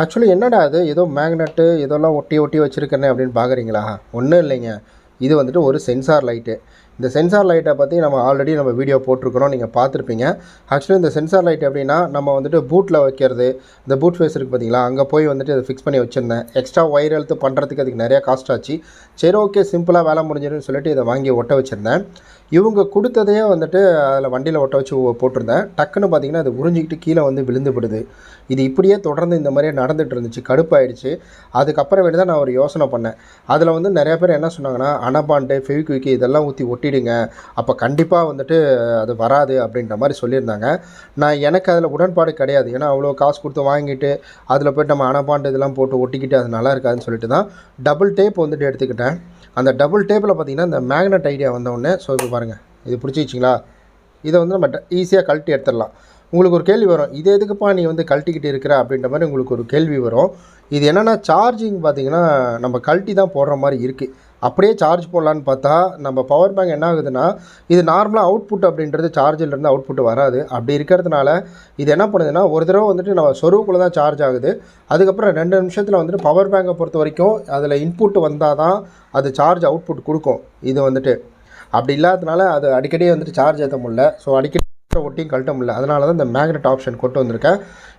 Actually என்னடா அது ஏதோ மேக்னெட்டு இதெல்லாம் ஒட்டி ஒட்டி வச்சுருக்கேனே அப்படின்னு பார்க்குறீங்களா? ஒன்றும் இல்லைங்க. இது வந்துட்டு ஒரு சென்சார் லைட்டு. இந்த சென்சார் லைட்டை பற்றி நம்ம ஆல்ரெடி நம்ம வீடியோ போட்டிருக்கிறோம், நீங்கள் பார்த்துருப்பீங்க. ஆக்சுவலி இந்த சென்சார் லைட் எப்படின்னா, நம்ம வந்துட்டு பூட்டில் வைக்கிறது, இந்த பூட் ஃபேஸ் இருக்குது பார்த்தீங்களா, அங்கே போய் வந்துட்டு அதை ஃபிக்ஸ் பண்ணி வச்சுருந்தேன். எக்ஸ்ட்ரா ஒயர் எடுத்து பண்ணுறதுக்கு அதுக்கு நிறையா காஸ்ட் ஆச்சு. சரி ஓகே, சிம்பிளாக வேலை முடிஞ்சிடும்னு சொல்லிட்டு இதை வாங்கி ஒட்ட வச்சுருந்தேன். இவங்க கொடுத்ததையே வந்துட்டு அதில் வண்டியில் ஒட்ட வச்சு போட்டிருந்தேன். டக்குன்னு பார்த்தீங்கன்னா அது உறிஞ்சிக்கிட்டு கீழே வந்து விழுந்துவிடுது. இது இப்படியே தொடர்ந்து இந்த மாதிரியே நடந்துகிட்டு இருந்துச்சு. கடுப்பாயிடுச்சு. அதுக்கப்புறமேட்டு தான் நான் ஒரு யோசனை பண்ணேன். அதில் வந்து நிறையா பேர் என்ன சொன்னாங்கன்னா, அனபாண்டு, ஃபெவிக்விக் இதெல்லாம் ஊற்றி ஒட்டிடுங்க, அப்போ கண்டிப்பாக வந்துட்டு அது வராது அப்படின்ற மாதிரி சொல்லியிருந்தாங்க. எனக்கு அதில் உடன்பாடு கிடையாது. ஏன்னா அவ்வளோ காசு கொடுத்து வாங்கிட்டு அதில் போய்ட்டு நம்ம அனபாண்டு இதெல்லாம் போட்டு ஒட்டிக்கிட்டு அது நல்லா இருக்காதுன்னு சொல்லிட்டு தான் டபுள் டேப் வந்துட்டு எடுத்துக்கிட்டேன். அந்த டபுள் டேப்பில் பார்த்திங்கன்னா இந்த மேக்னெட் ஐடியா வந்தவுடனே, ஸோ இப்போ பாருங்கள், இது பிடிச்சிச்சிங்களா, இதை வந்து நம்ம ஈஸியாக கழட்டி எடுத்துடலாம். உங்களுக்கு ஒரு கேள்வி வரும், இது எதுக்குப்பா நீ வந்து கழட்டிக்கிட்டு இருக்கிற அப்படின்ற மாதிரி உங்களுக்கு ஒரு கேள்வி வரும். இது என்னென்னா சார்ஜிங் பார்த்திங்கன்னா நம்ம கழட்டி தான் போடுற மாதிரி இருக்குது. அப்படியே சார்ஜ் போடலான்னு பார்த்தா நம்ம பவர் பேங்க் என்ன ஆகுதுன்னா, இது நார்மலாக அவுட்புட் அப்படின்றது சார்ஜிலேருந்து அவுட்புட் வராது. அப்படி இருக்கிறதுனால இது என்ன பண்ணுதுன்னா, ஒரு தடவை வந்துட்டு நம்ம சொருவுக்குள்ளே தான் சார்ஜ் ஆகுது. அதுக்கப்புறம் 2 நிமிஷத்தில் வந்துட்டு பவர் பேங்கை பொறுத்த வரைக்கும் அதில் இன்புட் வந்தால் தான் அது சார்ஜ் அவுட்புட் கொடுக்கும். இது வந்துட்டு அப்படி இல்லாததுனால அது அடிக்கடி வந்துட்டு சார்ஜ் ஏற்ற முடியல. ஸோ அடிக்கடி ஒட்டியும் கழட்ட முடியல. அதனால தான் இந்த மேக்னெட் ஆப்ஷன் கொண்டு வந்திருக்கேன்.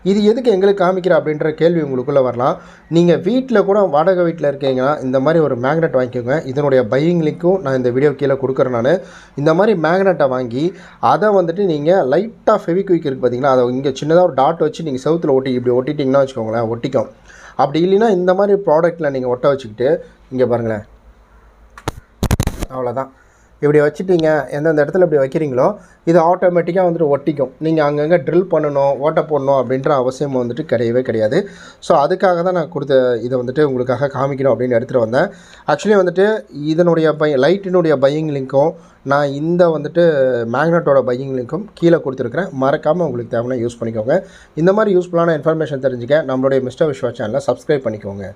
இது எதுக்கு எங்களுக்கு காமிக்கிற அப்படின்ற கேள்வி உங்களுக்குள்ளே வரலாம். நீங்கள் வீட்டில் கூட வாடகை வீட்டில் இருக்கீங்கன்னா இந்த மாதிரி ஒரு மேக்னெட் வாங்கிக்கோங்க. இதனுடைய பையிங் லிங்க்கும் நான் இந்த வீடியோ கீழே கொடுக்குறேன். நான் இந்த மாதிரி மேக்னெட்டை வாங்கி அதை வந்துட்டு நீங்கள் லைட்டாக ஃபெவிக்விக் இருக்குது பார்த்தீங்களா, அதை இங்கே சின்னதாக ஒரு டாட் வச்சு நீங்கள் செவுத்தில் ஒட்டி இப்படி ஒட்டிட்டிங்கன்னா வச்சுக்கோங்களேன், ஒட்டிக்கும். அப்படி இல்லைன்னா இந்த மாதிரி ப்ராடக்ட்டில் நீங்கள் ஒட்ட வச்சுக்கிட்டு இங்கே பாருங்களேன், அவ்வளோதான். இப்படி வச்சுட்டிங்க, எந்தெந்த இடத்துல இப்படி வைக்கிறீங்களோ இது ஆட்டோமேட்டிக்காக வந்துட்டு ஒட்டிக்கும். நீங்கள் அங்கங்கே ட்ரில் பண்ணணும், ஓட்ட போடணும் அப்படின்ற அவசியம் வந்துட்டு கிடையவே கிடையாது. ஸோ அதுக்காக தான் நான் கொடுத்த இதை வந்துட்டு உங்களுக்காக காமிக்கணும் அப்படின்னு எடுத்துகிட்டு வந்தேன். ஆக்சுவலி வந்துட்டு இதனுடைய லைட்டினுடைய பையிங் லிங்க்கும் நான் இந்த வந்துட்டு மேக்னெட்டோட பையிங் லிங்க்கும் கீழே கொடுத்துருக்குறேன். மறக்காமல் உங்களுக்கு தேவையான யூஸ் பண்ணிக்கோங்க. இந்த மாதிரி யூஸ்ஃபுல்லான இன்ஃபர்மேஷன் தெரிஞ்சுக்க நம்மளுடைய மிஸ்டர் விஸ்வா சேனலை சப்ஸ்கிரைப் பண்ணிக்கோங்க.